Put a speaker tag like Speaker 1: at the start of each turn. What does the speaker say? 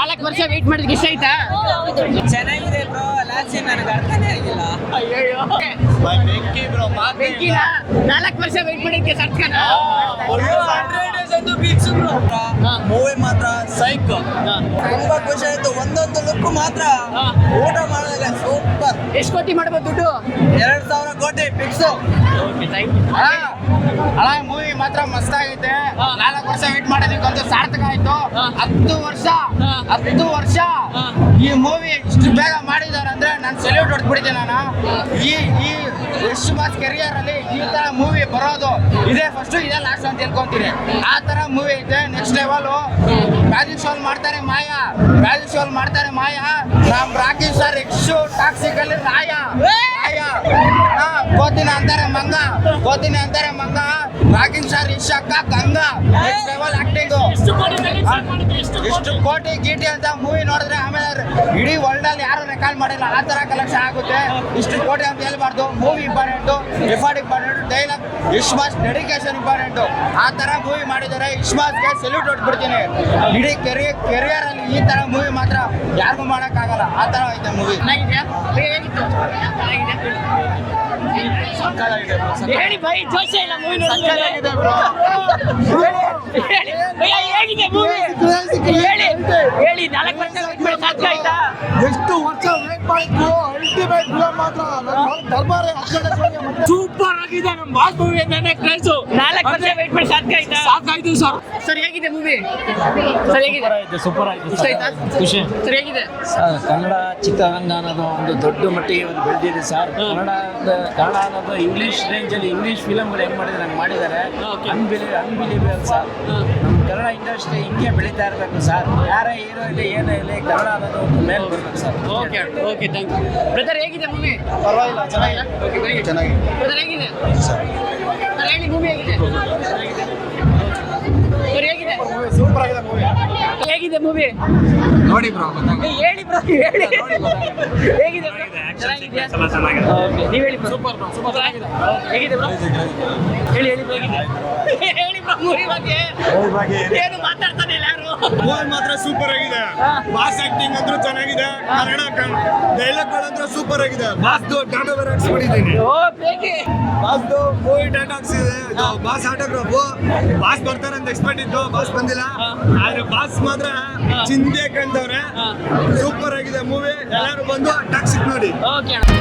Speaker 1: 4 ವರ್ಷ ವೇಟ್ ಮಾಡಿದ್ಕೆ ಇಷ್ಟ ಆಯ್ತಾ?
Speaker 2: ಚೆನ್ನಾಗಿದೆ ಬ್ರೋ. ಲಾಸ್ಟ್ ಸೀನ್ ನನಗೆ ಅರ್ಥನೇ ಆಗಿಲ್ಲ.
Speaker 1: ಅಯ್ಯೋ
Speaker 3: ಬೆಂಕಿ ಬ್ರೋ,
Speaker 1: ಬೆಂಕಿನ 4 ವರ್ಷ ವೇಟ್ ಮಾಡಿದ್ಕೆ ಸಾರ್ಥಕನಾ?
Speaker 3: ಮೂವಿ ಮಾತ್ರ ಸೈಕ್. ತುಂಬಾ ಖುಷಿ ಆಯ್ತು. ಒಂದೊಂದು ಲುಕ್ ಮಾತ್ರ ಊಟ ಮಾಡೋದಿಲ್ಲ. ಸೂಪರ್.
Speaker 1: ಎಷ್ಟು ಕೋಟಿ ಮಾಡ್ಬೋದು ದುಡ್ಡು?
Speaker 3: 2,000 ಕೋಟಿ ಫಿಕ್ಸ್. ಅಲ್ಲ ಮೂವಿ ಮಾತ್ರ ಮಸ್ತ್ ಆಗೈತೆ. 4 ವರ್ಷ ವೇಟ್ ಮಾಡೋದಕ್ಕಂತೂ ಸಾರ್ಥಕ ಆಯ್ತು. 10 ವರ್ಷ ಈ ಮೂವಿ ಇಷ್ಟು ಬೇಗ ಮಾಡಿದಾರೆ ಅಂದ್ರೆ ನಾನು ಸೆಲ್ಯೂಟ್ ಹೊಡ್ಬಿಡ್ತೀನಿ. ನಾನು ಈ ಯಶ್ ಬಾಸ್ ಕೆರಿಯರ್ ಅಲ್ಲಿ ಈ ತರ ಮೂವಿ ಬರೋದು ಇದೇ ಫಸ್ಟ್, ಇದೇ ಲಾಸ್ಟ್ ಅಂತ ಹೇಳ್ಕೊಂತೀನಿ. ಆ ತರ ಮೂವಿ ಐತೆ. ನೆಕ್ಸ್ಟ್ ಲೆವೆಲ್ ಮ್ಯಾಜಿಕ್ ಶೋಲ್ ಮಾಡ್ತಾರೆ ಮಾಯಾ. ನಮ್ ರಾಕೇಶ್ ಸರ್ ಯಶ್ ಟಾಕ್ಸಿಕ್ ಅಲ್ಲಿ ರಾಯ ಕೋತಿನ ಅಂತಾರೆ ಮಂಗ. ರಾಕಿಂಗ್ ಸರ್ ಇಶಕ್ಕ ಗಂಗ. Next level acting. ಇಷ್ಟು ಕೋಟಿ ಗೀಟಿ ಅಂತ ಮೂವಿ ನೋಡಿದ್ರೆ ಆಮೇಲೆ ಇಡೀ ವರ್ಲ್ಡ್ ಅಲ್ಲಿ ಯಾರು ರೆಕಾರ್ಡ್ ಮಾಡಿಲ್ಲ. ಆ ತರ ಕಲೆಕ್ಷನ್ ಆಗುತ್ತೆ. ಇಷ್ಟು ಕೋಟಿ ಅಂತ ಹೇಳ್ಬಾರ್ದು. Movie important, effort important, dialogue Yash boss dedication important. ಆ ತರ ಮೂವಿ ಮಾಡಿದ್ದಾರೆ. ಯಶ್ ಬಾಸ್ಗೆ ಸೆಲ್ಯೂಟ್ ಹೊಡ್ಬಿಡ್ತೀನಿ. ಇಡೀ ಕೆರಿಯರ್ ಅಲ್ಲಿ ಈ ತರ ಮೂವಿ ಮಾತ್ರ ಯಾರಿಗೂ ಮಾಡಕ್ಕಾಗಲ್ಲ. ಆ ತರ ಐತೆ ಮೂವಿ.
Speaker 1: ಹೇಳಿ ಬೈ, ಜೋಶ್ ಇಲ್ಲ ಮೂವಿ
Speaker 3: ಚೆನ್ನಾಗಿದೆ ಬ್ರೋ.
Speaker 1: ಹೇಗಿದೆ ಮೂವಿ? ಹೇಳಿ 4 ವರ್ಷ ವೇಟ್ ಮಾಡಿ ಸಾಧ್ಯ ಆಯ್ತಾ?
Speaker 4: ಎಷ್ಟು ವರ್ಷ ವೇಟ್ ಮಾಡಿದ್ರು ಅಲ್ಟಿಮೇಟ್ ಫಿಲಂ ಮಾತ್ರ ದರ್ಬಾರೆ
Speaker 1: ಸೂಪರ್ ಆಗಿದೆ. ನಮ್ಮ ಬಾಸ್ ಮೂವಿ ಅಂದ್ರೆ ಕ್ರೇಜ್. 4 ವರ್ಷ ವೇಟ್ ಮಾಡಿ ಸಾಧ್ಯ ಆಯ್ತಾ?
Speaker 4: ಸಾಕಾಯ್ತು ಸರ್.
Speaker 1: ಸರ್ ಹೇಗಿದೆ ಮೂವಿ? ಸರ್ ಹೇಗಿದೆ?
Speaker 4: ಸೂಪರ್ ಆಯ್ತು.
Speaker 1: ಇಷ್ಟ ಆಯ್ತಾ?
Speaker 4: ಖುಷಿ
Speaker 1: ಸರ್ ಹೇಗಿದೆ?
Speaker 4: ಸರ್, ಕನ್ನಡ ಚಿತ್ರರಂಗ ಅನ್ನೋದು ಒಂದು ದೊಡ್ಡ ಮಟ್ಟಿಗೆ ಒಂದು ಬೆಳೆದಿದೆ ಸರ್. ಕನ್ನಡ ಅನ್ನೋದು ಇಂಗ್ಲೀಷ್ ರೇಂಜಲ್ಲಿ ಇಂಗ್ಲೀಷ್ ಫಿಲಮ್ಗಳು ಹೆಂಗ್ ಮಾಡಿದ್ರೆ ಹಂಗೆ ಮಾಡಿದ್ದಾರೆ. Unbelievable sir. ನಮ್ಮ ಕನ್ನಡ ಇಂಡಸ್ಟ್ರಿ ಹಿಂಗೆ ಬೆಳೀತಾ ಇರಬೇಕು ಸರ್. ಯಾರೇ ಹೀರೋ ಇಲ್ಲಿ ಏನೋ ಇಲ್ಲಿ ಕನ್ನಡ ಅನ್ನೋದು ಒಂದು ಮೇಲೆ ಬರ್ಬೇಕು sir.
Speaker 1: Okay thank you. Brother ಹೇಗಿದೆ ಮೂವಿ?
Speaker 3: ಪರವಾಗಿಲ್ಲ, ಚೆನ್ನಾಗಿದೆ.
Speaker 1: ಓಕೆ ವೆರಿ
Speaker 3: ಚೆನ್ನಾಗಿದೆ.
Speaker 1: ಬ್ರದರ್ ಹೇಗಿದೆ? ಸರ್ ಹೇಳಿ ಮೂವಿ ಹೇಗಿದೆ? ಸರ್ ಹೇಗಿದೆ?
Speaker 3: ಸೂಪರ್ ಆಗಿದೆ ಮೂವಿ.
Speaker 1: ಹೇಗಿದೆ ಮೂವಿ?
Speaker 3: ನೋಡಿ ಬ್ರೋ.
Speaker 1: ಹೇಳಿ ಬ್ರೋ, ಹೇಳಿ. ಹೇಗಿದೆ ಬ್ರೋ? ಚೆನ್ನಾಗಿದೆ. ಓಕೆ ನೀವು ಹೇಳಿ ಬ್ರೋ. ಸೂಪರ್ ಆಗಿದೆ. ಹೇಗಿದೆ ಬ್ರೋ? ಹೇಳಿ ಬ್ರೋ ಹೇಗಿದೆ? ಹೇಳಿ ಬ್ರೋ ಮೂವಿ ಬಗ್ಗೆ. ಏನು ಮಾತಾಡ್ತಾನೆ ಇಲ್ಲ ಯಾರು?
Speaker 5: ಮೂವಿ ಮಾತ್ರ ಸೂಪರ್ ಆಗಿದೆ. ಬಾಸ್ ಆಕ್ಟಿಂಗ್ ಅಂದ್ರೂ ಚೆನ್ನಾಗಿದೆ. ಕನ್ನಡ ಡೈಲಾಗ್ ಗಳಂದ್ರೆ ಸೂಪರ್ ಆಗಿದೆ. ಬಾಸ್ದು ಡಾಟಾ ಬೇರೆ ಹಾಕ್ಸ್ಬಿಟ್ಟಿದ್ದೀನಿ.
Speaker 1: ಓ ಬೇಕಿ.
Speaker 5: ಬಾಸ್ದು movie data ಹಾಕ್ಸಿದೆ. Boss autograph. Boss ಬರ್ತಾರೆ ಅಂತ ಎಕ್ಸ್ಪೆಕ್ಟ್ ಇತ್ತು. ಬಾಸ್ ಬಂದಿಲ್ಲ. ಆದ್ರೆ ಬಾಸ್ ಮಾತ್ರ ಚಿಂತೆ ಕಂಡವ್ರೆ. ಸೂಪರ್ ಆಗಿದೆ ಮೂವಿ. ಎಲ್ಲರೂ ಬಂದು ಟಾಕ್ಸಿಕ್ ನೋಡಿ.
Speaker 1: ಓಕೆ ಅಣ್ಣ.